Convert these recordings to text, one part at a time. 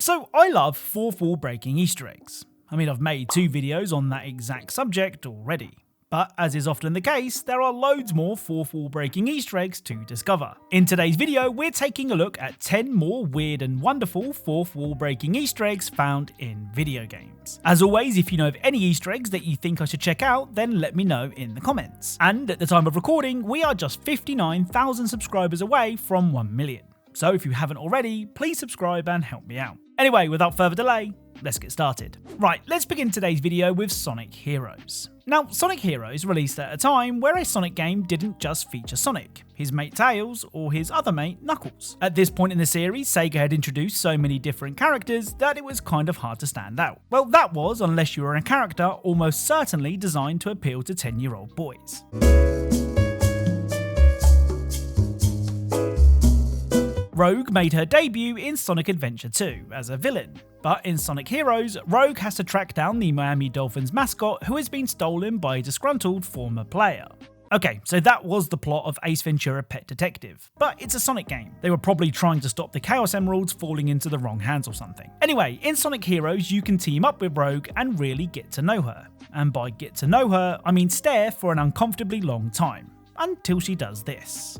So I love fourth wall breaking Easter eggs. I mean, I've made 2 videos on that exact subject already. But as is often the case, there are loads more fourth wall breaking Easter eggs to discover. In today's video, we're taking a look at 10 more weird and wonderful fourth wall breaking Easter eggs found in video games. As always, if you know of any Easter eggs that you think I should check out, then let me know in the comments. And at the time of recording, we are just 59,000 subscribers away from 1 million. So if you haven't already, please subscribe and help me out. Anyway, without further delay, let's get started. Right, let's begin today's video with Sonic Heroes. Now, Sonic Heroes released at a time where a Sonic game didn't just feature Sonic, his mate Tails, or his other mate Knuckles. At this point in the series, Sega had introduced so many different characters that it was kind of hard to stand out. Well, that was unless you were a character almost certainly designed to appeal to 10-year-old boys. Rogue made her debut in Sonic Adventure 2 as a villain, but in Sonic Heroes, Rogue has to track down the Miami Dolphins mascot who has been stolen by a disgruntled former player. Okay, so that was the plot of Ace Ventura: Pet Detective, but it's a Sonic game. They were probably trying to stop the Chaos Emeralds falling into the wrong hands or something. Anyway, in Sonic Heroes, you can team up with Rogue and really get to know her. And by get to know her, I mean stare for an uncomfortably long time, until she does this.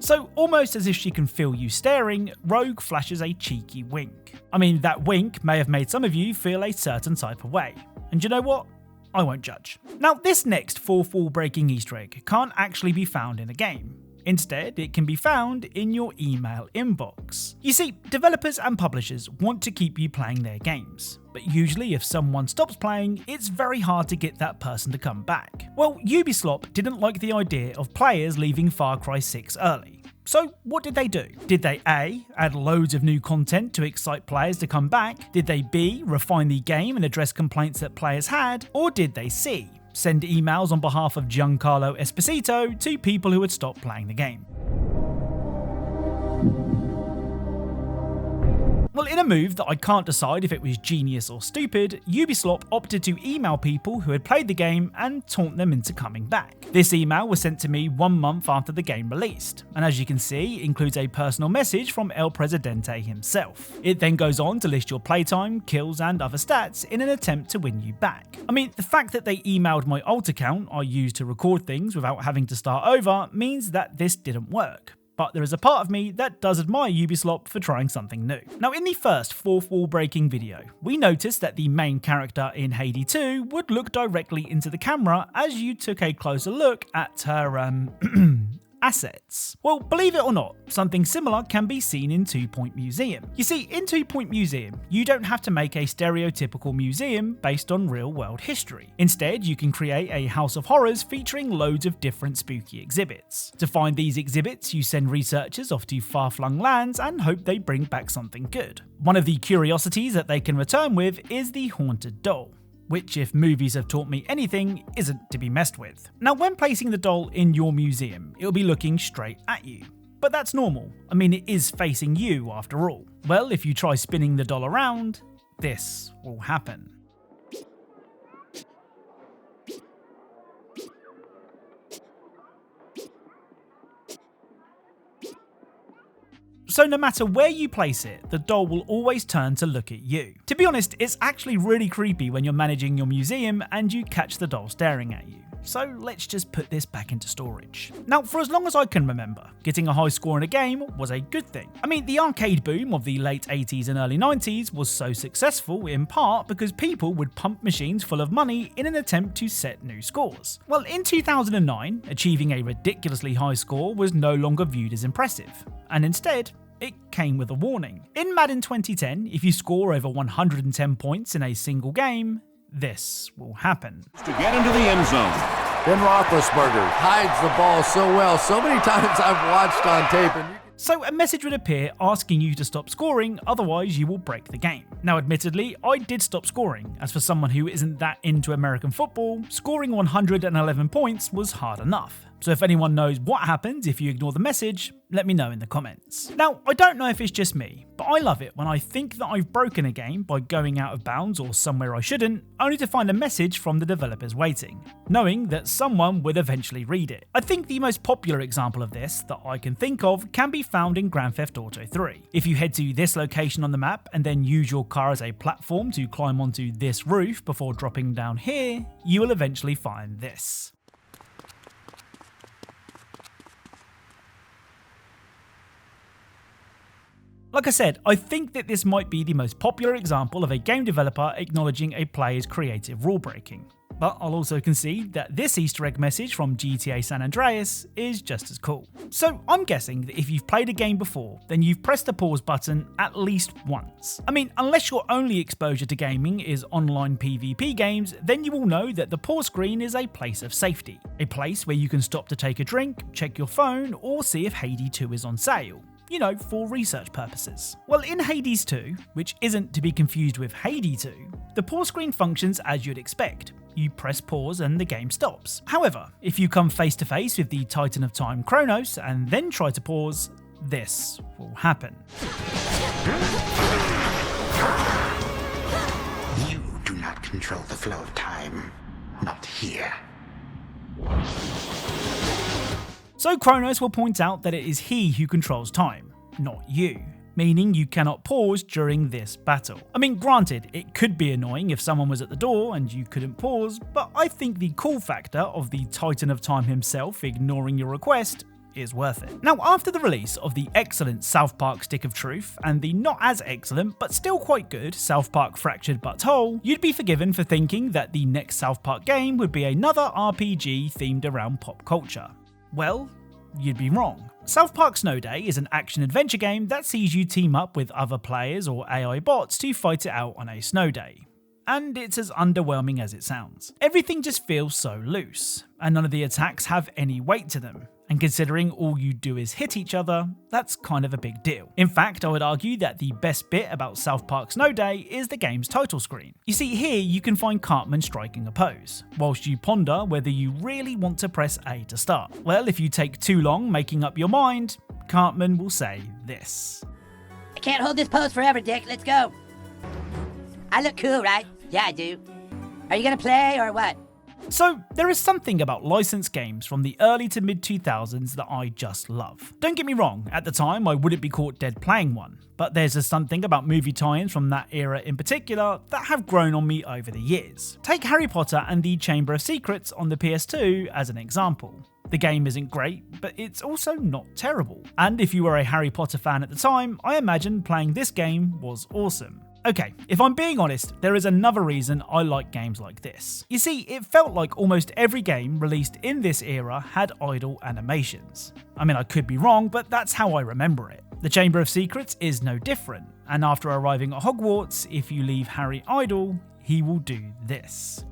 So almost as if she can feel you staring, Rogue flashes a cheeky wink. I mean, that wink may have made some of you feel a certain type of way. And you know what? I won't judge. Now, this next fourth wall breaking Easter egg can't actually be found in a game. Instead, it can be found in your email inbox. You see, developers and publishers want to keep you playing their games, but usually if someone stops playing, it's very hard to get that person to come back. Well, Ubisoft didn't like the idea of players leaving Far Cry 6 early. So what did they do? Did they A, add loads of new content to excite players to come back? Did they B, refine the game and address complaints that players had? Or did they C, send emails on behalf of Giancarlo Esposito to people who had stopped playing the game? Well, in a move that I can't decide if it was genius or stupid, Ubisoft opted to email people who had played the game and taunt them into coming back. This email was sent to me 1 month after the game released, and as you can see, it includes a personal message from El Presidente himself. It then goes on to list your playtime, kills and other stats in an attempt to win you back. I mean, the fact that they emailed my alt account I used to record things without having to start over means that this didn't work. But there is a part of me that does admire Ubisoft for trying something new. Now, in the first fourth wall breaking video, we noticed that the main character in Hades 2 would look directly into the camera as you took a closer look at her, assets. Well, believe it or not, something similar can be seen in 2 Point Museum. You see, in 2 Point Museum, you don't have to make a stereotypical museum based on real-world history. Instead, you can create a house of horrors featuring loads of different spooky exhibits. To find these exhibits, you send researchers off to far-flung lands and hope they bring back something good. One of the curiosities that they can return with is the haunted doll, which, if movies have taught me anything, isn't to be messed with. Now, when placing the doll in your museum, it'll be looking straight at you. But that's normal. I mean, it is facing you after all. Well, if you try spinning the doll around, this will happen. So no matter where you place it, the doll will always turn to look at you. To be honest, it's actually really creepy when you're managing your museum and you catch the doll staring at you. So let's just put this back into storage. Now, for as long as I can remember, getting a high score in a game was a good thing. I mean, the arcade boom of the late 80s and early 90s was so successful in part because people would pump machines full of money in an attempt to set new scores. Well, in 2009, achieving a ridiculously high score was no longer viewed as impressive, and instead, it came with a warning. In Madden 2010, if you score over 110 points in a single game, this will happen. To get into the end zone. Ben Roethlisberger hides the ball so well. So many times I've watched on tape. So a message would appear asking you to stop scoring, otherwise you will break the game. Now admittedly, I did stop scoring, as for someone who isn't that into American football, scoring 111 points was hard enough. So if anyone knows what happens if you ignore the message, let me know in the comments. Now, I don't know if it's just me, but I love it when I think that I've broken a game by going out of bounds or somewhere I shouldn't, only to find a message from the developers waiting, knowing that someone would eventually read it. I think the most popular example of this that I can think of can be found in Grand Theft Auto 3. If you head to this location on the map and then use your car as a platform to climb onto this roof before dropping down here, you will eventually find this. Like I said, I think that this might be the most popular example of a game developer acknowledging a player's creative rule breaking. But I'll also concede that this Easter egg message from GTA San Andreas is just as cool. So I'm guessing that if you've played a game before, then you've pressed the pause button at least once. I mean, unless your only exposure to gaming is online PvP games, then you will know that the pause screen is a place of safety. A place where you can stop to take a drink, check your phone, or see if Hades 2 is on sale. You know, for research purposes. Well, in Hades 2, which isn't to be confused with Hades 2, the pause screen functions as you'd expect. You press pause and the game stops. However, if you come face to face with the Titan of Time Kronos and then try to pause, this will happen. You do not control the flow of time. Not here. So Kronos will point out that it is he who controls time, not you, meaning you cannot pause during this battle. I mean, granted, it could be annoying if someone was at the door and you couldn't pause, but I think the cool factor of the Titan of Time himself ignoring your request is worth it. Now, after the release of the excellent South Park Stick of Truth and the not as excellent but still quite good South Park Fractured But Whole, you'd be forgiven for thinking that the next South Park game would be another RPG themed around pop culture. Well, you'd be wrong. South Park Snow Day is an action-adventure game that sees you team up with other players or AI bots to fight it out on a snow day. And it's as underwhelming as it sounds. Everything just feels so loose, and none of the attacks have any weight to them. And considering all you do is hit each other, that's kind of a big deal. In fact, I would argue that the best bit about South Park Snow Day is the game's title screen. You see, here you can find Cartman striking a pose, whilst you ponder whether you really want to press A to start. Well, if you take too long making up your mind, Cartman will say this. I can't hold this pose forever, Dick. Let's go. I look cool, right? Yeah, I do. Are you gonna play or what? So, there is something about licensed games from the early to mid 2000s that I just love. Don't get me wrong, at the time I wouldn't be caught dead playing one, but there's just something about movie tie-ins from that era in particular that have grown on me over the years. Take Harry Potter and the Chamber of Secrets on the PS2 as an example. The game isn't great, but it's also not terrible. And if you were a Harry Potter fan at the time, I imagine playing this game was awesome. Okay, if I'm being honest, there is another reason I like games like this. You see, it felt like almost every game released in this era had idle animations. I mean, I could be wrong, but that's how I remember it. The Chamber of Secrets is no different, and after arriving at Hogwarts, if you leave Harry idle, he will do this.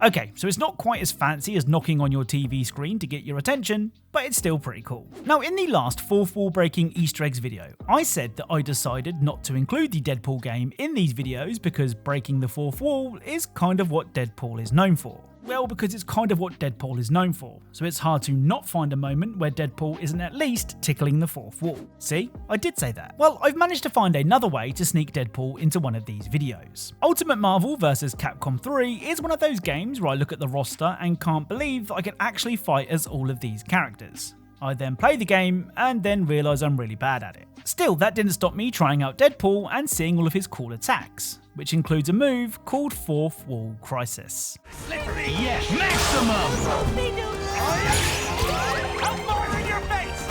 Okay, so it's not quite as fancy as knocking on your TV screen to get your attention, but it's still pretty cool. Now, in the last fourth wall breaking Easter eggs video, I said that I decided not to include the Deadpool game in these videos because breaking the fourth wall is kind of what Deadpool is known for. Well, because it's kind of what Deadpool is known for, so it's hard to not find a moment where Deadpool isn't at least tickling the fourth wall. See? I did say that. Well, I've managed to find another way to sneak Deadpool into one of these videos. Ultimate Marvel vs. Capcom 3 is one of those games where I look at the roster and can't believe that I can actually fight as all of these characters. I then play the game and then realise I'm really bad at it. Still, that didn't stop me trying out Deadpool and seeing all of his cool attacks, which includes a move called Fourth Wall Crisis. Slippery, yes, maximum! I'm more in your face!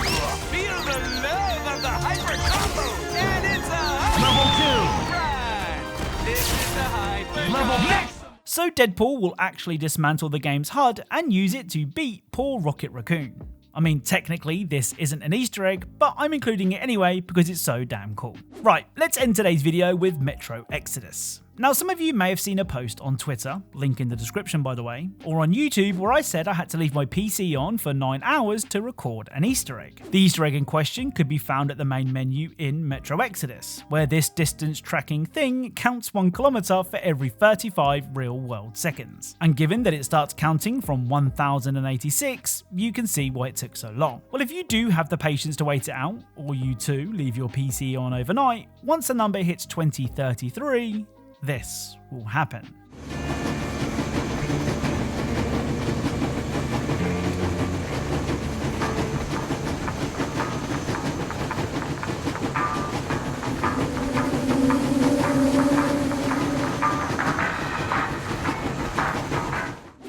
Feel the love of the hyper combo! And it's a level 2! Right! This is the hyper level next! So Deadpool will actually dismantle the game's HUD and use it to beat poor Rocket Raccoon. I mean, technically this isn't an Easter egg, but I'm including it anyway because it's so damn cool. Right, let's end today's video with Metro Exodus. Now, some of you may have seen a post on Twitter, link in the description by the way, or on YouTube where I said I had to leave my PC on for 9 hours to record an Easter egg. The Easter egg in question could be found at the main menu in Metro Exodus, where this distance tracking thing counts 1 kilometer for every 35 real world seconds. And given that it starts counting from 1086, you can see why it took so long. Well, if you do have the patience to wait it out, or you too leave your PC on overnight, once the number hits 2033, this will happen.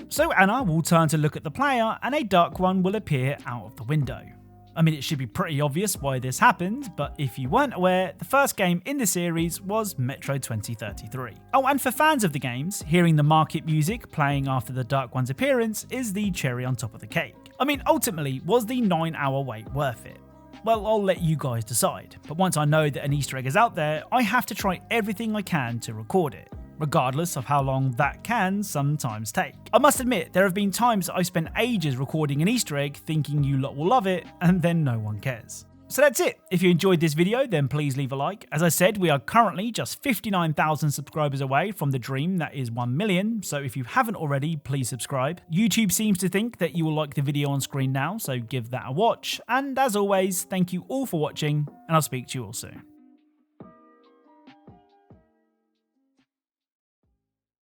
So Anna will turn to look at the player and a dark one will appear out of the window. I mean, it should be pretty obvious why this happened, but if you weren't aware, the first game in the series was Metro 2033. Oh, and for fans of the games, hearing the market music playing after the Dark One's appearance is the cherry on top of the cake. I mean, ultimately, was the 9-hour wait worth it? Well, I'll let you guys decide, but once I know that an Easter egg is out there, I have to try everything I can to record it, regardless of how long that can sometimes take. I must admit, there have been times I've spent ages recording an Easter egg thinking you lot will love it, and then no one cares. So that's it. If you enjoyed this video, then please leave a like. As I said, we are currently just 59,000 subscribers away from the dream that is 1 million, so if you haven't already, please subscribe. YouTube seems to think that you will like the video on screen now, so give that a watch. And as always, thank you all for watching, and I'll speak to you all soon.